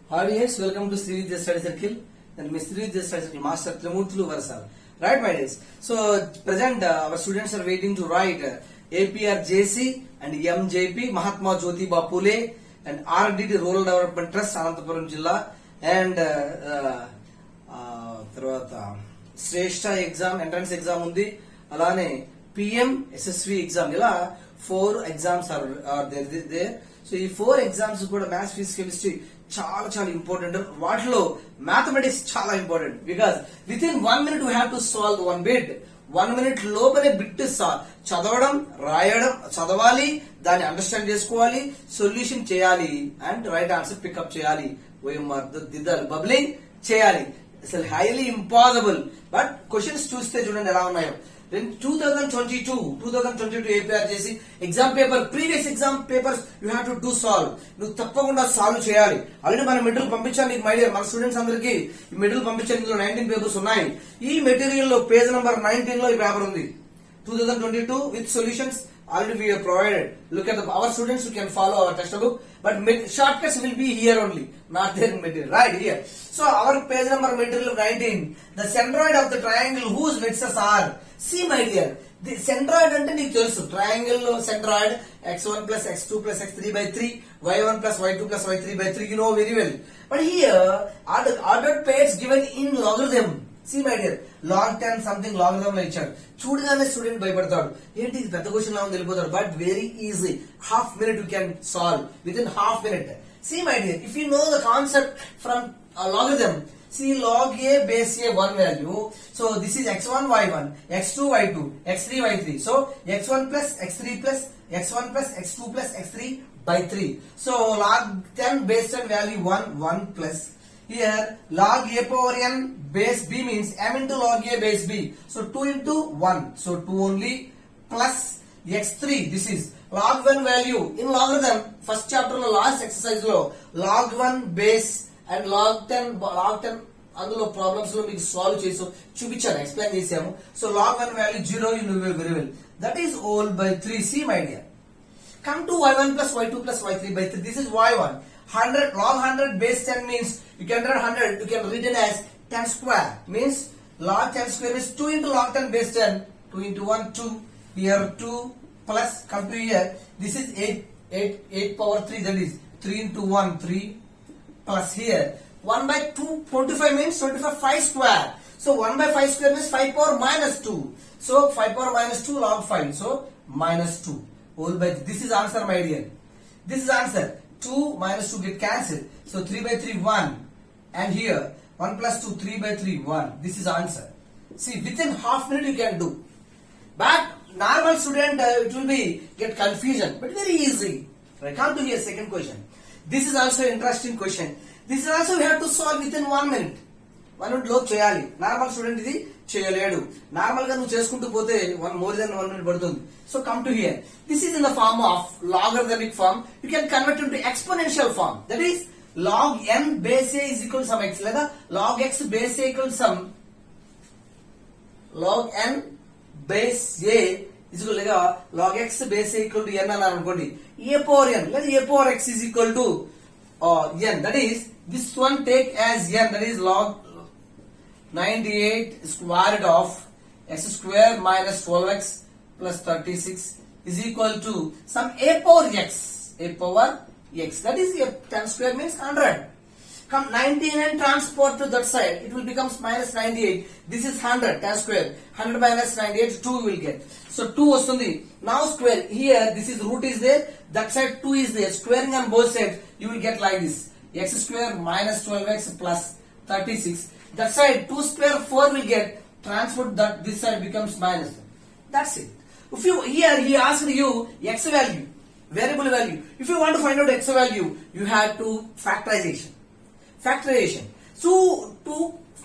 Audience, welcome to Srividya Study Circle. And Miss Srividya Study Circle Master Trimurthulu Varasal. Right, my days. So, present our students are waiting to write APR JC and MJP Mahatma Jyotiba Phule and RDT Rural Development Trust Anantapuram Jilla and తర్వాత శ్రేష్ఠ exam entrance exam ఉంది. అలానే PM SSV exam, ఇలా 4 exams are there. So ఈ 4 exams కూడా maths, physics, chemistry చాలా చాలా important. వాటిలో mathematics చాలా important because with in 1 minute we have to solve 1 bit. 1 minute లోపలే బిట్ చదవడం, రాయడం, చదవాలి, దాన్ని అండర్స్టాండ్ చేసుకోవాలి, సొల్యూషన్ చేయాలి అండ్ రైట్ ఆన్సర్ పికప్ చేయాలి, ఓఎంఆర్ దిద్దాలి, బబ్లింగ్ చేయాలి. అసలు హైలీ ఇంపాసిబుల్. బట్ క్వశ్చన్స్ చూస్తే చూడండి ఎలా ఉన్నాయో. 2022 ఏపీఆర్ చేసి exam paper, previous exam papers you have to do solve. నువ్వు తప్పకుండా సాల్వ్ చేయాలి. ఆల్రెడీ మనం మెటీరియల్ పంపించాను నీకు, మై డియర్ మన స్టూడెంట్స్ అందరికి ఈ మెటీరియల్ పంపించాను. ఇందులో 19 పేపర్స్ ఉన్నాయి. ఈ మెటీరియల్ లో పేజ్ నెంబర్ 19 లో ఈ పేపర్ ఉంది. 2022 with solutions already we have provided. Look at our students who can follow our textbook, but shortcuts will be here only, not there in material, right here. So our page number material 19, the centroid of the triangle whose vertices are, see my dear, the centroid ante neeku telusu, triangle lo centroid x1 plus x2 plus x3 by 3, y1 plus y2 plus y3 by 3, you know very well. But here ordered pairs given in logarithm. See my dear, log 10 something logarithm లో ఇచ్చాడు. చూడగానే student భయపడతాడు, ఏంటి ఇది పెద్ద question లా ఉంది వెళ్ళిపోతాడు. But very easy, half minute you can solve with in half minute. See my dear, if you know the concept from logarithm, see log a base a 1 value, so this is x1 y1, x2 y2, x3 y3, so x1 plus x3 plus x1 plus x2 plus x3 by 3. So log 10 base 10 value 1 plus. Here log a power n base b means m into log a base b, so 2 into 1, so 2 only, plus x3, this is log 1 value in logarithm. First chapter lo last exercise lo log 1 base and log 10 అందులో problems లో మీకు solve చేసి చూపించాను, explain చేసాము. So log 1 value 0, you know very well, that is all by 3. See my dear, come to y1 plus y2 plus y3 by 3. This is y1. 100 log 100 base 10 means you can write 100, you can read it as 10 square, means log 10 square is 2 into log 10 base 10, 2 into 1 2, here 2 plus, come to here, this is 8 power 3, that is 3 into 1 3, plus here 1 by 2 25 means 25 5 square, so 1 by 5 square means 5 power minus 2, so 5 power minus 2 log 5, so minus 2 whole by 3. This is answer my dear, this is answer. 2 minus 2 get cancelled, so 3 by 3 1, and here 1 plus 2 3 by 3 1. This is answer. See, within half minute you can do, but normal student it will be get confusion, but very easy. Right, come to here second question. This is also interesting question. This is also we have to solve within 1 minute. 1 minute లో చేయాలి. Normal student ఇది చేయలేడు. Normal గా నువ్వు చేసుకుంటూ పోతే more than 1 minute పడుతుంది. So come to here. This is in the form of logarithmic form. You can convert into exponential form. That is log n base a is equal to some x, లేదా log x base a equal to some log n base a is equal to log x base a equal to n అన్నారు అనుకోండి, a power n లేదా a power x is equal to n. That is this one take as n, that is log 98 square root of x square minus 12x plus 36 is equal to some a power x, that is 10 square means 100. Come 99 transport to that side, it will becomes minus 98. This is 100, 10 square, 100 minus 98, 2 will get, so 2 vastundi. Now square, here this is root is there, that side 2 is there, squaring on both sides you will get like this, x square minus 12x plus 36. That side 2 square 4 will get transferred, that this side becomes minus. That's it. If you here he asked you x value, variable value. If you want to find out x value, you have to factorization. So to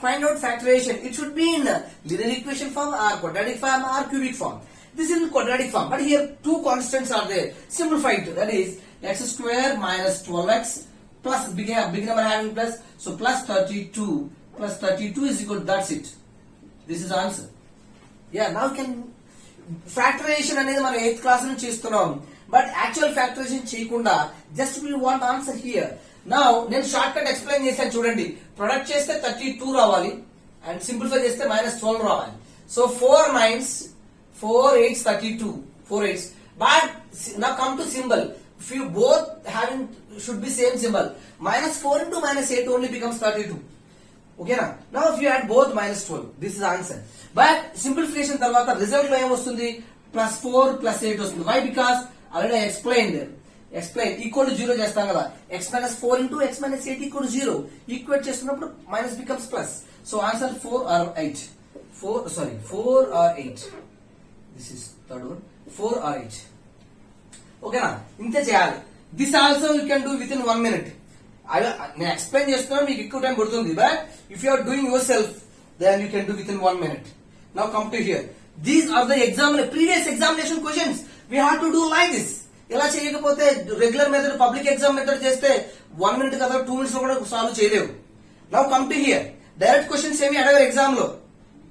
find out factorization, it should be in linear equation form or quadratic form or cubic form. This is in quadratic form, but here 2 constants are there. Simplify it. That is x square minus 12x plus big number having plus, so plus 32 plus 32 is equal to, that's it. This is answer. Yeah, now you can factorization అనేది మనం 8th class నుంచి చేస్తున్నాం, but actual factorisation చేయకుండా just we want answer here. నా నేను short cut explain చేశాను చూడండి. Product చేస్తే 32 రావాలి అండ్ సింప్లిఫై చేస్తే -12 రావాలి. So 4 9s 4 8s 32 4 8s. But now come to symbol. If you both having should be same symbol. -4 into -8 only becomes 32. Okay na? Now if you add both -12, this is answer. But simplification తర్వాత result లో ఏమొస్తుంది? +4 +8 వస్తుంది. Why? Because already I explained there. Explain equal to 0 చేస్తాం కదా. x -4 into x -8 equal to 0. Equate చేస్తున్నప్పుడు minus becomes plus. So answer 4 or 8. 4 or 8. This is third one. 4 or 8. ఓకేనా? ఇంతే చేయాలి. This also you can do within 1 minute. నేను explain చేస్తున్నాను, మీకు ఎక్కువ టైం పడుతుంది. But if you are doing yourself then you can do within 1 minute. Now come to here. These are the previous examination questions. We have to do like this. ఇలా చేయకపోతే regular method public exam method చేస్తే 1 minute కదా 2 minutes లో కూడా solve చేయలేవు. Now come to here. Direct questions ఏమి అడగరు exam లో.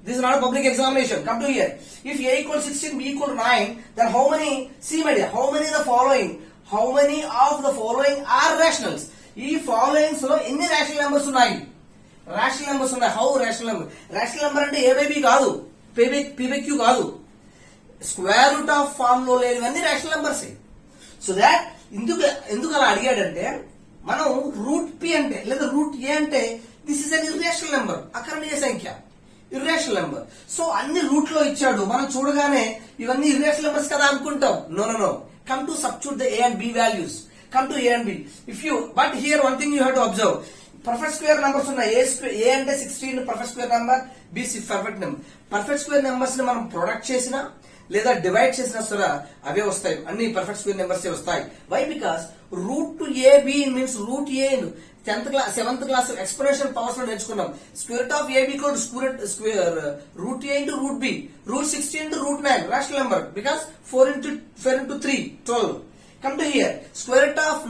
This is not a public examination. Come to here. If A equals 16, B equals 9, then how many? See my dear, how many the following? How many of the following are rationals? ఈ followings లో ఎన్ని rational numbers ఉన్నాయి? Rational numbers ఉన్నాయి. How rational number? Rational number అంటే A by B కాదు, P by Q కాదు. Square root of form లో లేనివన్నీ rational numbers. సో దాట్ ఎందుకు అలా అడిగాడంటే, మనం రూట్ P అంటే లేదా రూట్ A అంటే this is an irrational number, అకరణీయ సంఖ్య, ఇర్రేషనల్ నెంబర్. సో అన్ని రూట్ లో ఇచ్చాడు, మనం చూడగానే ఇవన్నీ ఇర్రేషనల్ నెంబర్స్ కదా అనుకుంటాం. No. Come to substitute the A and B values. Come to A and B. But here one thing you have to observe. Perfect square numbers ఉన్నాయి. A అంటే 16 perfect square number, B perfect number. Perfect square numbers ని మనం product చేసినా లేదా divide చేసినా సరే అవే వస్తాయి, అన్ని పర్ఫెక్ట్ స్క్వేర్ నెంబర్స్ వస్తాయి. Why? Because root to A B means root A 10th class 7th class exponential powers లో నేర్చుకున్నాం. Square root of A B equal square root A into root B, root 16 into root 9 rational number because 4 into 3 12. Come to here. Square root of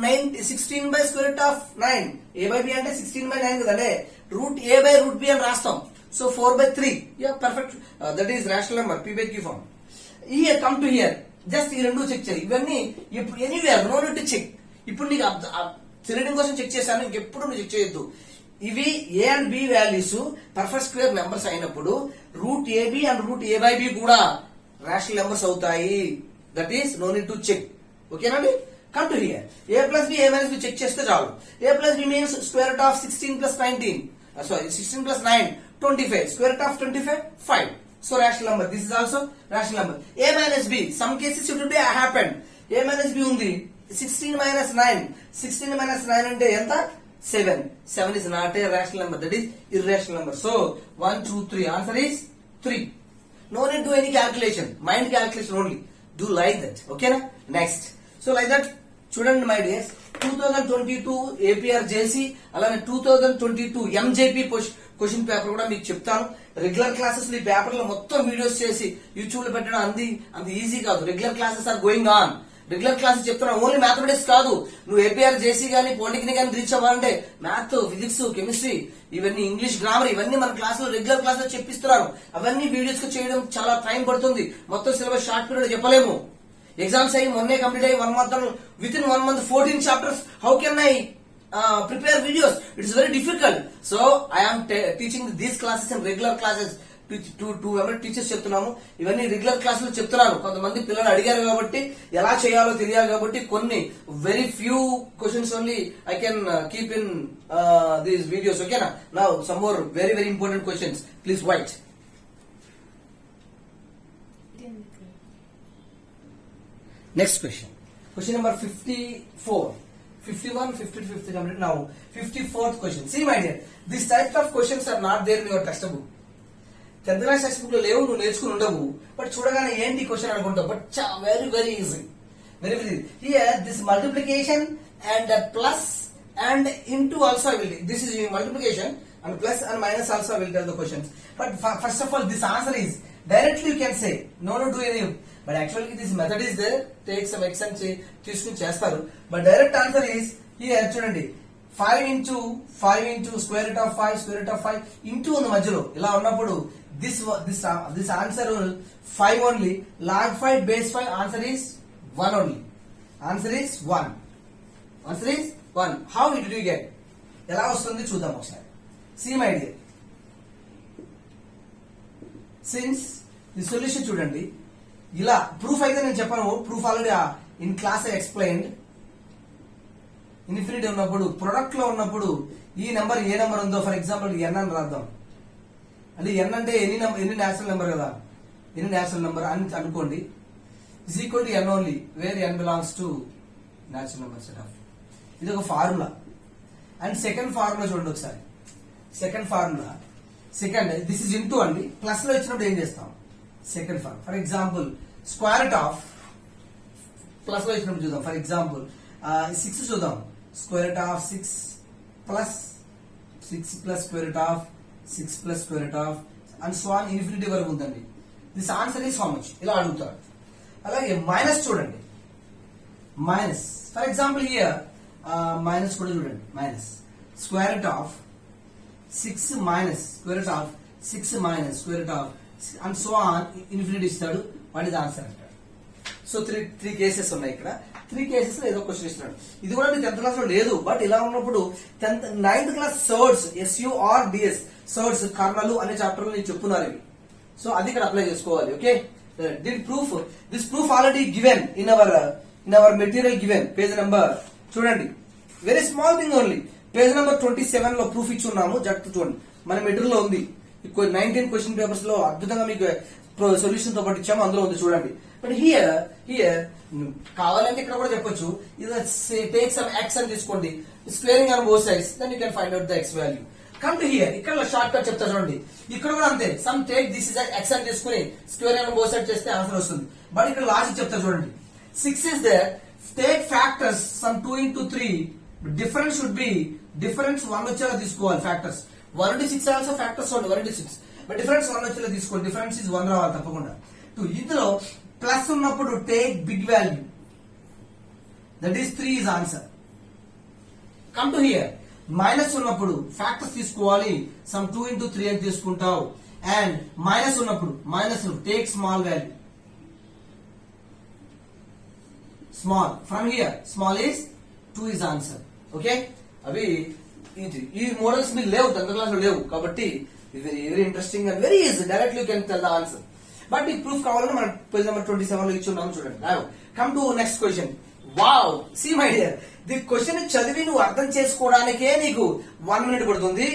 16 by square root of 9. A by B అంటే 16 by 9 కదండి. Root A by root B అని రాస్తాం. So 4 by 3. Yeah, perfect. That is rational number, P by Q form. Here, come to here. Just ఈ రెండు check చేయి. ఇవన్నీ anywhere no need to check. ఇప్పుడు నీకు రీడింగ్ కోసం చెక్ చేశాను, ఇంకెప్పుడు నువ్వు చెక్ చేయొద్దు. ఇవి A and B values perfect square numbers అయినప్పుడు root A B and root A by B కూడా రేషనల్ నెంబర్స్ అవుతాయి. That is no need to check. ఓకేనండి? Come to here. A plus B, A minus B check చేస్తే చాలు. A plus B means square root of 16 plus 19. 16 plus 9 25. Square root of 25 5. So rational number. This is also rational number. A minus B. Some cases it will be happened. A minus B ఉంది. 16 minus 9. 16 minus 9 అంటే ఎంత? 7. 7 is not a rational number. That is irrational number. So 1 2 3. Answer is 3. No need to do any calculation. Mind calculation only. Do like that. Okay na? Next. So like that. చూడండి my dears, 2022 APR జేసీ అలానే 2022 MJP question paper కూడా మీకు చెప్తాను. Regular classes ఈ paper లో మొత్తం videos చేసి YouTube లో పెట్టడం అంత ఈజీ కాదు. Regular classes are going on. Regular classes చెప్తున్నా. ఓన్లీ మ్యాథమెటిక్స్ కాదు, నువ్వు ఏపీఆర్ జేసీ గానీ పాలిటెక్నిక్ గానీ రీచ్ అవ్వాలంటే మ్యాథ్, ఫిజిక్స్, కెమిస్ట్రీ, ఇవన్నీ ఇంగ్లీష్, గ్రామర్ ఇవన్నీ మన క్లాసులో రెగ్యులర్ క్లాస్ లో చెప్పిస్తున్నారు. అవన్నీ వీడియోస్ చేయడం చాలా టైం పడుతుంది. మొత్తం సిలబస్ షార్ట్ పీరియడ్ చెప్పలేము. ఎగ్జామ్స్ అయ్యి మొన్నే కంప్లీట్ అయ్యి 1 month, with in 1 month 14 chapters. How can I prepare videos? It is very difficult. So I am teaching these classes in regular classes to teachers చెప్తున్నాము. ఇవన్నీ regular క్లాసులు చెప్తున్నాను. కొంతమంది పిల్లలు అడిగారు కాబట్టి ఎలా చేయాలో తెలియాలి కాబట్టి కొన్ని very few questions only I can keep in these videos. ఓకేనా? Now some more very very important questions. Please wait. Next question. Question number 54. 51, 50, 50 complete. Now 54th question. See my dear, these types of questions are not there in your textbook. 10th class textbook లో లేవు, నువ్వు నేర్చుకుని ఉండవు. But చూడగానే ఏంటి question అనుకుంటావు. But very very easy. Very very here this multiplication and plus and into also I will. This is multiplication and plus and minus also I will tell the questions. But first of all, this answer is directly you can say. No do any. But actually this method is there. Take some x and తీసుకుని చేస్తారు. But direct answer is here చూడండి. 5 into square root of 5 square root of 5 into ఉన్న మధ్యలో ఇలా ఉన్నప్పుడు this answer will 5 only. Log 5 base 5 answer is 1 only. Answer is 1. Answer is 1. How did you get? ఎలా వస్తుంది చూద్దాం ఒకసారి. See my dear. Since the solution చూడండి, ఇలా ప్రూఫ్ అయితే నేను చెప్పను, proof already in class I explained. Infinity ఉన్నప్పుడు, ప్రొడక్ట్ లో ఉన్నప్పుడు ఈ నెంబర్ ఏ నెంబర్ ఉందో ఫర్ ఎగ్జాంపుల్ ఎన్ అని రాద్దాం. అంటే ఎన్ అంటే ఎన్ని నేచురల్ నెంబర్ కదా, ఎన్ని నేచురల్ నెంబర్ అని అనుకోండి. Is equal to N only where N belongs to natural number set of. ఇది ఒక ఫార్ములా. అండ్ సెకండ్ ఫార్ములా చూడండి ఒకసారి. Second formula, second this is into అండి, ప్లస్ లో ఇచ్చినప్పుడు ఏం చేస్తాం, second form. For example square root of, plus లో ఇచ్చినప్పుడు చూద్దాం. ఫర్ ఎగ్జాంపుల్ 6 చూద్దాం. Square root of 6 plus 6 plus square root of 6 plus square root of and so on infinity వరకు ఉందండి. This answer is how much, ఇలా అడుగుతారు. అలాగే minus చూడండి, minus for example here minus కూడా చూడండి. Minus square root of 6 minus square root of 6 minus square root of and so on infinity ఇస్తాడు. What is answer అంటాడు. సో త్రీ కేసెస్ ఉన్నాయి ఇక్కడ. 3 కేసెస్ ఏదో క్వశ్చన్ ఇస్తున్నాడు. ఇది కూడా 10th క్లాస్ లో లేదు, బట్ ఇలా ఉన్నప్పుడు 9th class surds SURDS surds కర్ణలు అనే చాప్టర్ లో నేను చెప్పున్నారు ఇవి. సో అది ఇక్కడ అప్లై చేసుకోవాలి. Okay, did proof this proof already given in our material given page number చూడండి. Very small thing only. Page number 27 లో ప్రూఫ్ ఇచ్చి ఉన్నాము. జస్ట్ చూడండి, మన మెటీరియల్ లో ఉంది. 19 క్వశ్చన్ పేపర్స్ లో అద్భుతంగా మీకు సొల్యూషన్ తో పాటు ఇచ్చాము, అందులో ఉంది చూడండి. బట్ హియర్ కావాలంటే ఇక్కడ కూడా చెప్పొచ్చు, ఇది టేక్ సమ్ x అని తీసుకోండి, squaring on both sides, then you can find out the x value. Come to here, ఇక్కడ షార్ట్ కట్ చెప్తా చూడండి. ఇక్కడ కూడా అంతే, some take this is x అని తీసుకుని స్క్వేరింగ్ ఆన్ బోత్ సైడ్ చేస్తే ఆన్సర్ వస్తుంది. బట్ ఇక్కడ లాజిక్ చెప్తా చూడండి. 6 is there, take factors some 2 into 3, difference should be difference 1 వచ్చేలా తీసుకోవాలి. Factors 1 into 6 also factors 1 into 6, but difference 1 వచ్చేలా తీసుకోండి. డిఫరెన్స్ ఇస్ 1 రావాలి తప్పకుండా. ఇందులో ప్లస్ ఉన్నప్పుడు take big value, that is 3 is answer. Come to here, minus ఉన్నప్పుడు factors తీసుకోవాలి. సమ్ 2 into 3 అని తీసుకుంటావు. అండ్ మైనస్ ఉన్నప్పుడు minus take small value, small from here, small is 2 is answer. Okay, అవి ఈ మోడల్స్ మీకు లేవు, 10th క్లాస్ లో లేవు కాబట్టి ఇది very interesting and very easy. Directly you can tell the answer. But ఈ ప్రూఫ్ కావాలంటే మనం పేజ్ నెంబర్ 27 లో ఇచ్చి ఉన్నాము చూడండి. Come to next question. Wow, see my dear, the question చదివి నువ్వు అర్థం చేసుకోవడానికే నీకు 1 minute పడుతుంది.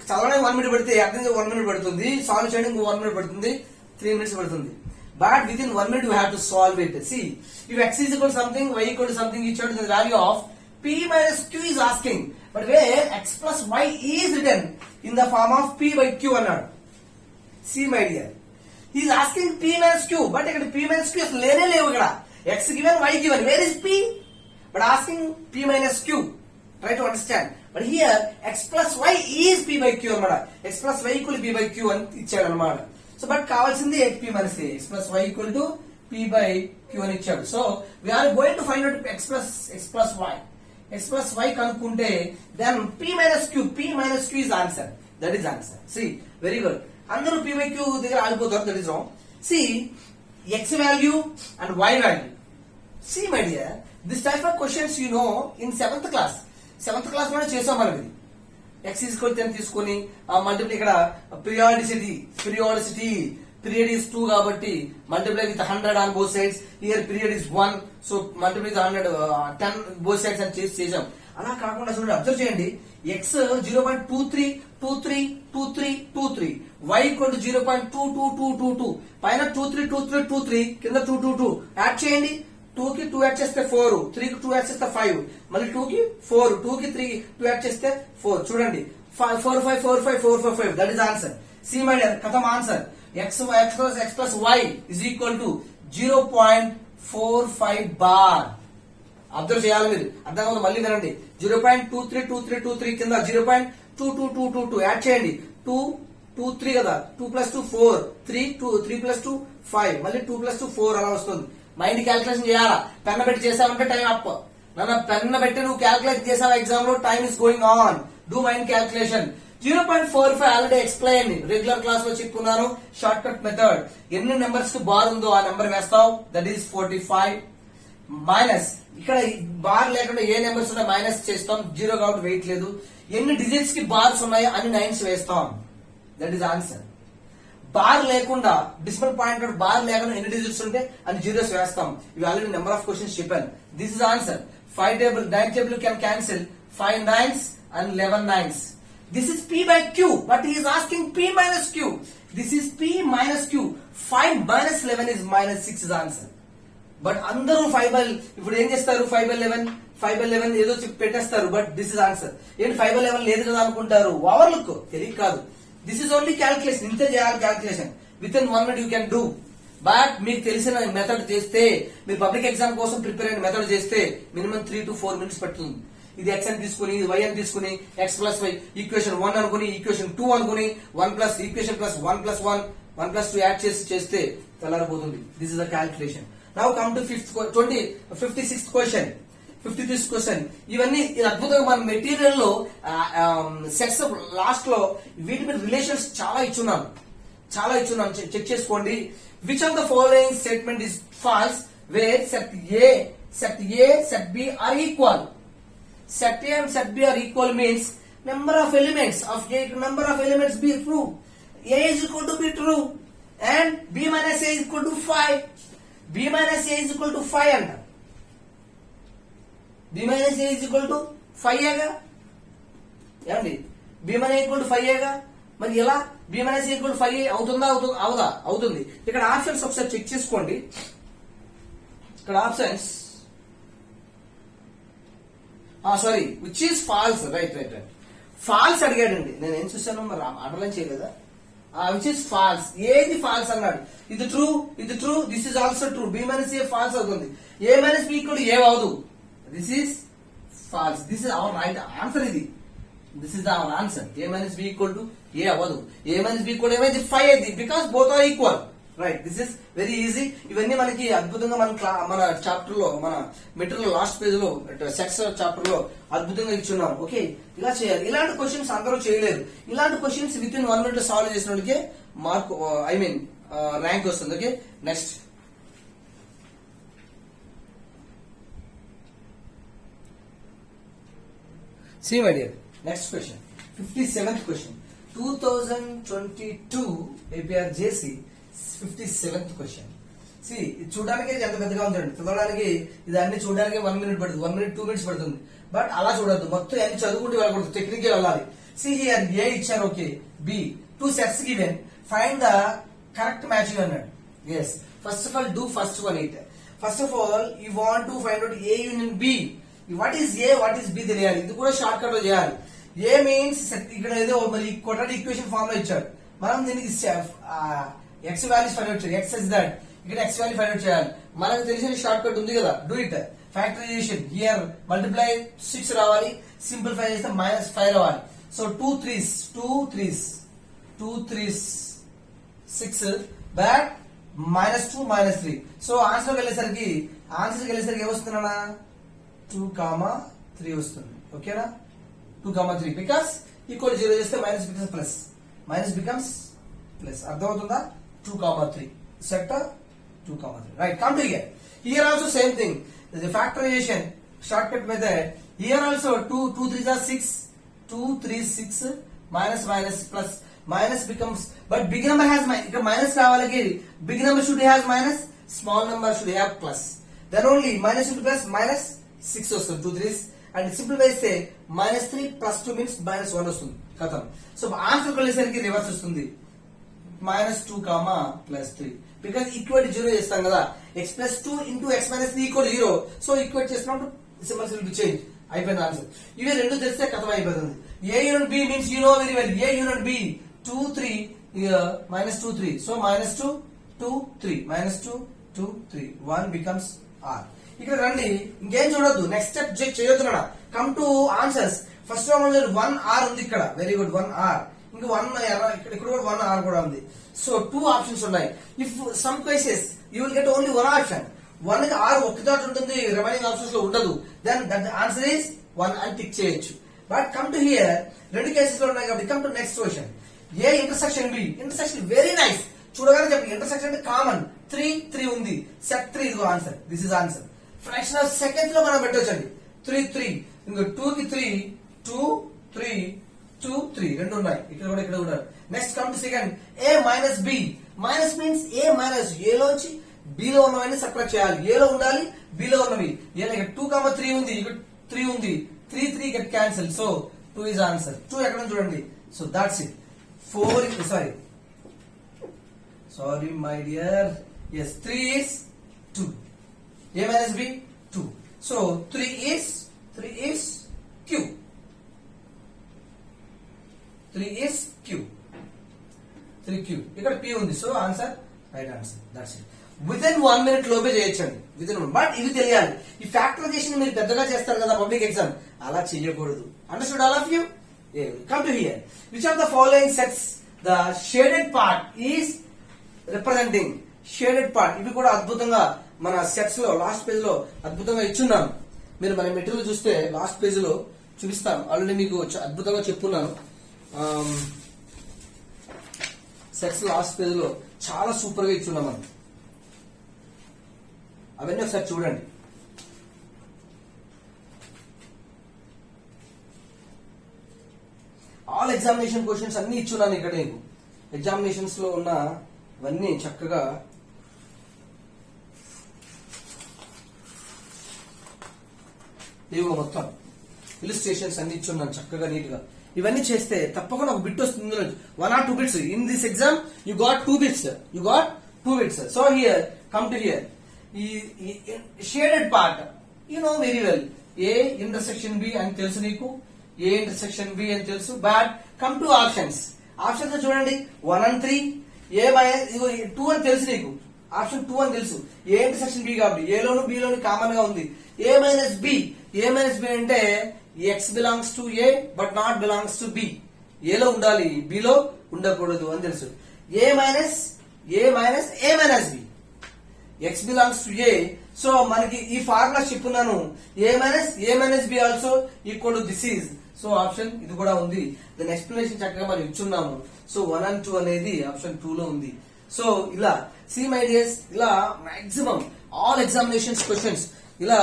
చదవడానికి 1 minute పడితే అర్థం 1 minute పడుతుంది, సాల్వ్ చేయడానికి 1 minute పడుతుంది, 3 minutes పడుతుంది. But within 1 minute you have to solve it. See, if x is equal to something, y equal to something, each other the value of p minus q is asking. But where x plus y is written in the form of p by q అన్నాడు. See my dear, he is asking p minus q, but ఇక్కడ p minus q అసలు లేనే లేవు. ఇక్కడ x given, y given, where is p? But asking p minus q. Try to understand. But here x plus y is p by q అన్నమాట. x plus y equal to p by q అని ఇచ్చాడు అన్నమాట. So but కావాల్సింది p minus a, x plus y equal to p by q అని ఇచ్చాడు. So we are going to find out x plus y. x plus y కనుక్కుంటే then p minus q is answer. That is answer. See, very good. అందరూ p by q దగ్గర ఆగిపోతారు. That is wrong. See, x value and y value. See my dear, this type of questions you know in 7th class. 7th class లోనే చేసాం మనం ఇది. x is equal to 10 తీసుకొని multiply, ఇక్కడ periodicity period is 2 కాబట్టి multiply with 100 on both sides. Here period is 1, so multiply with 100 10 both sides అని చేసాం. అలా కాకుండా చూడండి, అబ్జర్వ్ చేయండి. x 0.23232323, y equal to 0.22222, పైన 232323, కింద 222 యాడ్ చేయండి. 2 కి 2 యాడ్ చేస్తే 4, 3 కి 2 యాడ్ చేస్తే 5, మళ్ళీ 2 కి 4, 2 కి 3 2 యాడ్ చేస్తే 4. చూడండి, 4 5 4 5 4 4 5, that is answer. See my dear, కథం answer. x plus y is equal to 0.45 bar. Observe చేయాలి మీరు, అర్థం కాదు. మళ్ళీ వినండి, 0.232323 కింద 0.2222 యాడ్ చేయండి. 2 2 3 కదా, 2 plus 2 4, 3 plus 2 5, మళ్ళీ 2 plus 2 4 అలా వస్తుంది. మైండ్ క్యాల్కులేషన్ చేయాలా? పెన్న పెట్టి చేసావంటే టైం అప్. నన్ను పెన్న పెట్టి నువ్వు క్యాల్కులేట్ చేసావు ఎగ్జామ్ లో, time is going on. Do mind calculation. 0.45 already explain, regular class లో చెప్పుకున్నాను. షార్ట్ కట్ మెథడ్, ఎన్ని నెంబర్స్ కి బార్ ఉందో ఆ నెంబర్ వేస్తావు, దట్ ఈస్ 45. మైనస్ ఇక్కడ బార్ లేకుండా ఏ నెంబర్స్ ఉన్నాయి మైనస్ చేస్తాం, జీరో కాబట్టి వెయిట్ లేదు. ఎన్ని డిజిట్స్ కి బార్స్ ఉన్నాయో అన్ని నైన్స్ వేస్తాం. That is answer. బార్ లేకుండా డిసిమల్ పాయింట్ బార్ లేకుండా ఎన్ని డిజిట్స్ ఉంటే అన్ని జీరోస్ వేస్తాం. ఇవి ఆల్రెడీ నెంబర్ ఆఫ్ క్వశ్చన్స్ చెప్పాను. This is answer. 9 table can cancel 5 9s and 11 9s. This is p by q, but he is asking p minus q. This is p minus q. 5 minus 11 is minus 6 is answer. But అందరూ 5 by ఇప్పుడు ఏం చేస్తారు, 5 by 11 ఏదో చెప్పి పెట్టేస్తారు. But this is answer. ఏంటి 5 by 11 లేదు కదా అనుకుంటారు. ఓవర్ లుక్ తెలియక కాదు. This is only calculation. ఇంతే చేయాలి calculation. With in 1 minute you can do. But మీకు తెలిసిన మెథడ్ చేస్తే, మీరు పబ్లిక్ ఎగ్జామ్ కోసం ప్రిపేర్ అయిన మెథడ్ చేస్తే మినిమం 3 to 4 minutes పడుతుంది. ఇది x అని తీసుకుని, ఇది y అని తీసుకుని, x ప్లస్ y ఈక్వేషన్ 1 అనుకుని, ఈక్వేషన్ 2 అనుకుని, 1 plus equation plus 1 plus 1 1 plus 2 add చేస్తే తెల్లారిపోతుంది. This is the calculation. Now come to 56th question. 56th question. ఇవన్నీ అద్భుతంగా మన మెటీరియల్ లో సెట్స్ లాస్ట్ లో వీటి మీద రిలేషన్స్ చాలా ఇచ్చున్నాను. చెక్ చేసుకోండి. Which of the following statement is false where set A, set B are equal. Set A and set B are equal means number of elements of A, number of elements be true. A is equal to be true and B minus A is equal to 5. B minus A is equal to 5 అంట. B minus A is equal to 5 ఏగా ఏమండి? B minus A equal to 5 ఏగా. మరి ఎలా B minus A equal to 5 అవుతుందా? అవుతుంది. ఇక్కడ options ఒకసారి చెక్ చేసుకోండి. ఇక్కడ options sorry which is false. Right false అడిగాడండి. నేను ఏం చూసాను మరి అండర్లైన్ చేయలేదా? Which is false. ఏది ఫాల్స్ అన్నాడు. ఇది true, this is also true. B minus A false అవుతుంది. A minus B equal A అవదు. This is false. This is our right answer. This is our answer. A minus B equal to A అవ్వదు. A minus B equal ఏమైంది 5 అయింది. Because both are equal. Right. This is very easy. ఇవన్నీ మనకి అద్భుతంగా మన chapter లో, మన material last page లో, సెక్స్ చాప్టర్ లో అద్భుతంగా ఇచ్చున్నాం. ఓకే, ఇలా చేయాలి. ఇలాంటి క్వశ్చన్స్ అందరూ చేయలేరు. ఇలాంటి questions with in 1 minute solve చేసిన వాళ్ళకి మార్క్ ర్యాంక్ వస్తుంది. Okay, next see my dear, next question, 57th question, 2022 APRJC 57th question. See, చూడడానికి ఎంత పెద్దగా ఉందండి. చదవడానికి ఇది అన్ని చూడడానికి 1 minute పడుతుంది, 1 minute 2 minutes పడుతుంది. బట్ అలా చూడద్దు, మొత్తం అన్ని చదువుకుంటూ వెళ్ళకూడదు, టెక్నికల్ వెళ్ళాలి. See here, A ఇచ్చారు. Okay, B 2 sets given, find the correct matching అన్నాడు. Yes, first of all do first one it. First of all you want to find out A union B. What is A, what is B తెలియాలి. ఇది కూడా short cut లో చేయాలి. ఏ means ఇక్కడ ఏదో మరి కొట్టడి equation form లో ఇచ్చాడు. మనం దీనికి ఎక్స్ వాల్యూస్ ఫైండ్ అవుట్ చేయాలి. ఎక్స్ ఇస్ దట్, ఇక్కడ ఎక్స్ వాల్యూ ఫైండ్ అవుట్ చేయాలి. మనకు తెలిసిన షార్ట్ కట్ ఉంది కదా, do it. Factorization here multiply 6 రావాలి, సింప్లిఫై చేస్తే -5 రావాలి. So 2 3s 6 but -2 -3. So answer వెళ్ళేసరికి ఏమొస్తుందన్నా 2, 3 వస్తుంది. ఓకేనా, 2, 3 బికాస్ ఈక్వల్ 0 చేస్తే మైనస్ బికమ్స్ ప్లస్. అర్థమవుతుందా? 2, 3 set 2, 3. Right, come to here also same thing. The factorization short cut method. Here also 2 3s are 6, 2 3 6 minus plus minus becomes, but big number has ఇక్కడ మైనస్ రావాలి. Big number should have minus, small number should have plus. Then only minus into plus -6 వస్తుంది. 2 3s and simplify చేస్తే -3 + 2 means -1 వస్తుంది. ఖతం. So answer వెళ్ళేసరికి reverse వస్తుంది. -2, +3 because equal 0 చేస్తాం కదా. x + 2 × x - 3 = 0. సో ఈక్వల్ చేసినప్పుడు సింబల్స్ విల్ బి చేంజ్. అయిపోయింది ఆన్సర్. ఇవి రెండు తెలిస్తే ఖతం అయిపోతుంది. A union B means you know very well. A union B 2 3 -2 3. So -2 2 3 -2 2 3 1 becomes R. ఇక్కడ రండి, ఇంకేం చూడొద్దు. నెక్స్ట్ స్టెప్ చేయొద్దు. Come to answers. First 1 R ఉంది ఇక్కడ. Very good, 1 R. ఇంకా 1 ఇక్కడ కూడా 1 R కూడా ఉంది. సో 2 ఆప్షన్స్ ఉన్నాయి. If some cases you will get only 1 option. 1 కి R ఒక్కదాటి ఉంటుంది, రిమైనింగ్ ఆప్షన్స్ లో ఉండదు. దెన్ దట్ ఆన్సర్ ఈస్ 1 అని టిక్ చేయొచ్చు. బట్ కమ్ టు హియర్, రెండు కేసెస్ లో ఉన్నాయి కాబట్టి come to next question. A intersection B. Intersection very nice. చూడగానే చెప్పండి ఇంటర్సెక్షన్ అంటే కామన్. 3 3 ఉంది. సెట్ 3 ఇదిగో answer. This is answer. Fraction of seconds లో మనం పెట్టొచ్చండి. 3 ఇంకో 2 కి 3 2 3 2 3 రెండు ఉన్నాయి, ఇక్కడ కూడా ఇక్కడ ఉన్నారు. Next come to second a minus b. Minus means a minus a లోంచి b లో ఉన్నవన్నీ సబ్ట్రాక్ట్ చేయాలి. a లో ఉండాలి, b లో ఉన్నవి. a 2 3 ఉంది, ఇక్కడ 3 ఉంది, 3 get cancel. So 2 is answer. 2 ఎక్కడ ఉంది చూడండి. So that's it. 4 sorry my dear, yes 3 is 2. a minus b 2. So 3 is q. 3 is q. 3q. ఇక్కడ p ఉంది. So answer right answer. That's it. Within 1 minute లోపే చేయొచ్చండి. Within 1. But ఇది తెలియాలి, ఈ ఫ్యాక్టరైజేషన్ మీరు పెద్దగా చేస్తారు కదా పబ్లిక్ ఎగ్జామ్, అలా చేయకూడదు. Understood all of you? Come to here. Which of the following sets the shaded part is representing? Shaded part ఇవి కూడా అద్భుతంగా మన సెట్స్ లో లాస్ట్ పేజ్ లో అద్భుతంగా ఇచ్చున్నాను. మీరు మన మెటీరియల్ చూస్తే లాస్ట్ పేజ్ లో చూపిస్తాను. ఆల్రెడీ మీకు అద్భుతంగా చెప్పున్నాను. సెట్స్ లాస్ట్ పేజ్ లో చాలా సూపర్ గా ఇచ్చున్నాం మనం. అవన్నీ ఒకసారి చూడండి. ఆల్ ఎగ్జామినేషన్ క్వశ్చన్స్ అన్ని ఇచ్చున్నాను ఇక్కడ నీకు. ఎగ్జామినేషన్స్ లో ఉన్నవన్నీ చక్కగా ఇవి మొత్తం ఇలిస్ట్రేషన్స్ అన్ని ఇచ్చున్నాను చక్కగా నీట్ గా. ఇవన్నీ చేస్తే తప్పకుండా ఒక బిట్ వస్తుంది. 1 or 2 bits. In this exam you got 2 bits. So here come to here. ఈ shaded part you know very well. A intersection B అని తెలుసు నీకు, ఏ ఇంటర్సెక్షన్ బి అని తెలుసు. But come to options. Options చూడండి 1 and 3. A minus 2 అని తెలుసు నీకు. ఆప్షన్ 2 అని తెలుసు. ఏ ఇంటర్సెక్షన్ బి కాబట్టి ఏ లోను బి లోను కామన్ గా ఉంది. A minus B. A minus B అంటే X belongs to A but not belongs to B. ఏలో ఉండాలి, బిలో ఉండకూడదు అని తెలుసు. A minus B. X belongs to A. So మనకి ఈ ఫార్ములా చెప్పున్నాను. A minus B also equal to this is. So option ఇది కూడా ఉంది. దాని ఎక్స్ప్లెనేషన్ చక్కగా మనం ఇచ్చున్నాము. సో 1 and 2 అనేది ఆప్షన్ 2 లో ఉంది. సో ఇలా సి మై డియర్స్, ఇలా మాక్సిమం ఆల్ ఎగ్జామినేషన్స్ క్వశ్చన్స్, ఇలా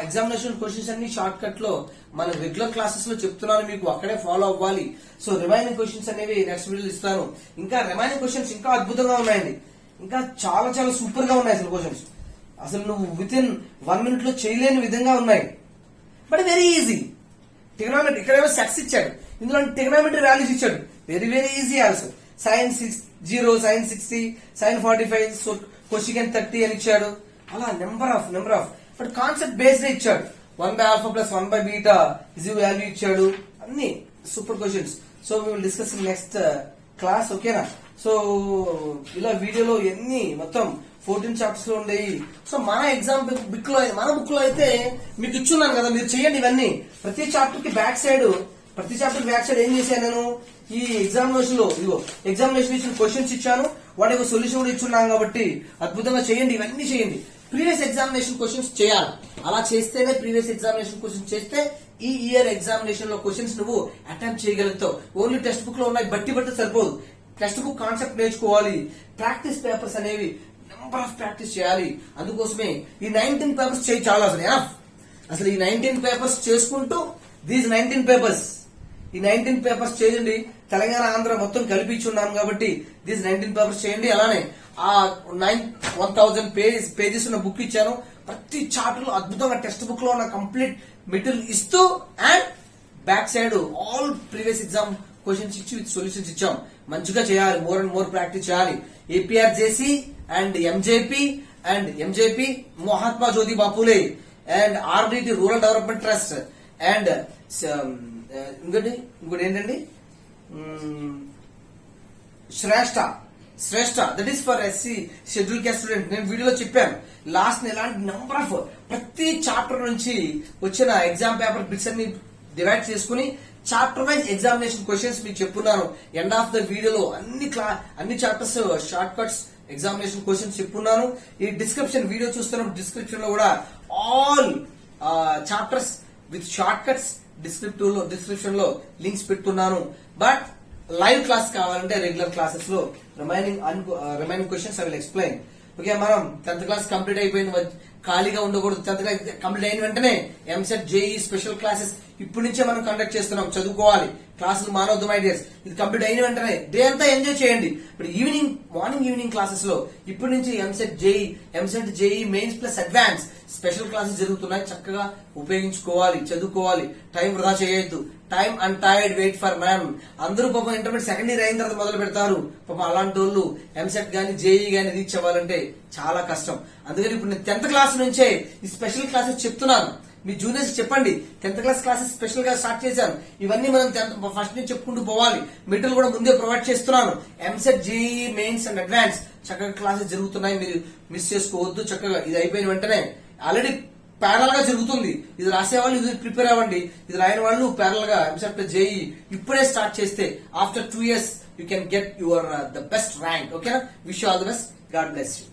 ఎగ్జామినేషన్ క్వశ్చన్స్ అన్ని షార్ట్ కట్ లో మన రెగ్యులర్ క్లాసెస్ లో చెప్తున్నాను, మీకు అక్కడే ఫాలో అవ్వాలి. సో రిమైనింగ్ క్వశ్చన్స్ అనేవి నెక్స్ట్ వీడియోలో ఇస్తాను. ఇంకా రిమైనింగ్ క్వశ్చన్స్ ఇంకా అద్భుతంగా ఉన్నాయండి. ఇంకా చాలా చాలా సూపర్ గా ఉన్నాయి అసలు క్వశ్చన్స్. అసలు నువ్వు వితిన్ 1 minute లో చేయలేని విధంగా ఉన్నాయి. But very easy. ట్రిగనోమెట్రీ ఇక్కడేమో సెట్స్ ఇచ్చాడు, ఇందులో ట్రిగనోమెట్రీ వాల్యూస్ ఇచ్చాడు. Very very easy also. sin 0, sin 60, sin 45, so cosecant 30 అని ఇచ్చాడు. అలా number of but concept based ఇచ్చాడు. 1/α + 1/β ఇజ్ వాల్యూ ఇచ్చాడు. అన్ని super questions. So we will discuss in next class. ఓకేనా? సో ఇలా వీడియోలో ఎన్ని మొత్తం 14 చాప్టర్స్ లో ఉండేవి. సో మన ఎగ్జామ్ బుక్ లో అయితే మీకు ఇచ్చున్నాను కదా, మీరు చేయండి ఇవన్నీ. ప్రతి చాప్టర్ కి బ్యాక్ సైడ్ ఏం చేశాను నేను, ఈ ఎగ్జామినేషన్ లో ఎగ్జామినేషన్ ఇచ్చిన క్వశ్చన్స్ ఇచ్చాను, వాటికి సొల్యూషన్ కూడా ఇచ్చున్నాను. కాబట్టి అద్భుతంగా చేయండి, ఇవన్నీ చేయండి. ప్రీవియస్ ఎగ్జామినేషన్ క్వశ్చన్స్ చేయాలి. అలా చేస్తేనే ప్రీవియస్ ఎగ్జామినేషన్ క్వశ్చన్స్ చేస్తే ఈ ఇయర్ ఎగ్జామినేషన్ లో క్వశ్చన్స్ నువ్వు అటెంప్ట్ చేయగలుగుతావు. ఓన్లీ టెక్స్ట్ బుక్ లో ఉన్నాయి బట్టి సరిపోదు. టెక్స్ట్ బుక్ కాన్సెప్ట్ నేర్చుకోవాలి. ప్రాక్టీస్ పేపర్స్ అనేవి నెంబర్ ఆఫ్ ప్రాక్టీస్ చేయాలి. అందుకోసమే ఈ 19 పేపర్స్ చేయి చాలా అసలు ఈ 19 పేపర్స్ చేసుకుంటూ దీస్ 19 పేపర్స్ చేయండి. తెలంగాణ ఆంధ్ర మొత్తం కల్పించున్నాం కాబట్టి దీస్ 19 పేపర్స్ చేయండి. అలానే ఆ 1000 పేజెస్ ఉన్న బుక్ ఇచ్చాను. ప్రతి చాప్టర్ లో అద్భుతంగా టెక్స్ట్ బుక్ లో ఉన్న కంప్లీట్ మెటీరియల్ ఇస్తూ and back side all previous exam questions ఇచ్చి విత్ సొల్యూషన్స్ ఇచ్చాం. మంచిగా చేయాలి, మోర్ అండ్ మోర్ ప్రాక్టీస్ చేయాలి. APRJC and MJP Mahatma Jyotiba Phule and RDT rural development trust and ఇంకోటి ఏంటండి Shreshta that is for SC schedule caste student. నేను వీడియోలో చెప్పాను లాస్ట్ ఎలాంటి నెంబర్ ఆఫ్ ప్రతి చాప్టర్ నుంచి వచ్చిన ఎగ్జామ్ పేపర్ బిట్స్ అన్ని డివైడ్ చేసుకుని చాప్టర్ వైజ్ ఎగ్జామినేషన్ క్వశ్చన్స్ మీకు చెప్పున్నాను. ఎండ్ ఆఫ్ ద వీడియోలో అన్ని chapters short cuts examination questions చెప్పున్నాను. ఈ డిస్క్రిప్షన్ వీడియో చూస్తున్న డిస్క్రిప్షన్ లో కూడా all chapters with short cuts description లో లింక్స్ పెట్టున్నాను. బట్ లైవ్ క్లాస్ కావాలంటే రెగ్యులర్ క్లాసెస్ లో remaining questions I will explain. Okay, మనం 10th క్లాస్ కంప్లీట్ అయిపోయింది. ఖాళీగా ఉండకూడదు. 10th క్లాస్ కంప్లీట్ అయిన వెంటనే ఎంసెట్ జేఈ స్పెషల్ క్లాసెస్ ఇప్పటి నుంచే మనం కండక్ట్ చేస్తున్నాం. చదువుకోవాలి, క్లాసులు మానవద్దు మై డియర్స్. ఇది కంప్లీట్ అయిన వెంటనే డే అంతా ఎంజాయ్ చేయండి. ఇప్పుడు మార్నింగ్ ఈవినింగ్ క్లాసెస్ లో ఇప్పటి నుంచి EAMCET JEE mains plus advance special classes జరుగుతున్నాయి. చక్కగా ఉపయోగించుకోవాలి, చదువుకోవాలి, టైం వృధా చేయొద్దు. Time and tired wait for man. అందరూ పాపం ఇంటర్మీడియట్ సెకండ్ ఇయర్ అయిన తర్వాత మొదలు పెడతారు. పాపం అలాంటి వాళ్ళు ఎంసెట్ గానీ జేఈ గానీ రీచ్ అవ్వాలంటే చాలా కష్టం. అందుకని ఇప్పుడు నేను 10th క్లాస్ నుంచే ఈ స్పెషల్ క్లాసెస్ చెప్తున్నాను. మీ జూనియర్స్ చెప్పండి, 10th క్లాస్ క్లాసెస్ స్పెషల్ గా స్టార్ట్ చేశాను. ఇవన్నీ మనం ఫస్ట్ నుంచి చెప్పుకుంటూ పోవాలి. మెటీరియల్ కూడా ముందే ప్రొవైడ్ చేస్తున్నాను. EAMCET JEE mains and advance చక్కగా క్లాసెస్ జరుగుతున్నాయి. మీరు మిస్ చేసుకోవద్దు. చక్కగా ఇది అయిపోయిన వెంటనే ఆల్రెడీ ప్యారల్ గా జరుగుతుంది. ఇది రాసే వాళ్ళు ఇది ప్రిపేర్ అవ్వండి. ఇది రాయని వాళ్ళు ప్యారల్ గా ఎంసెట్ ప్లస్ జేఈ ఇప్పుడే స్టార్ట్ చేస్తే after 2 years you can get your the best rank. ఓకేనా? Wish you all the best. God bless you.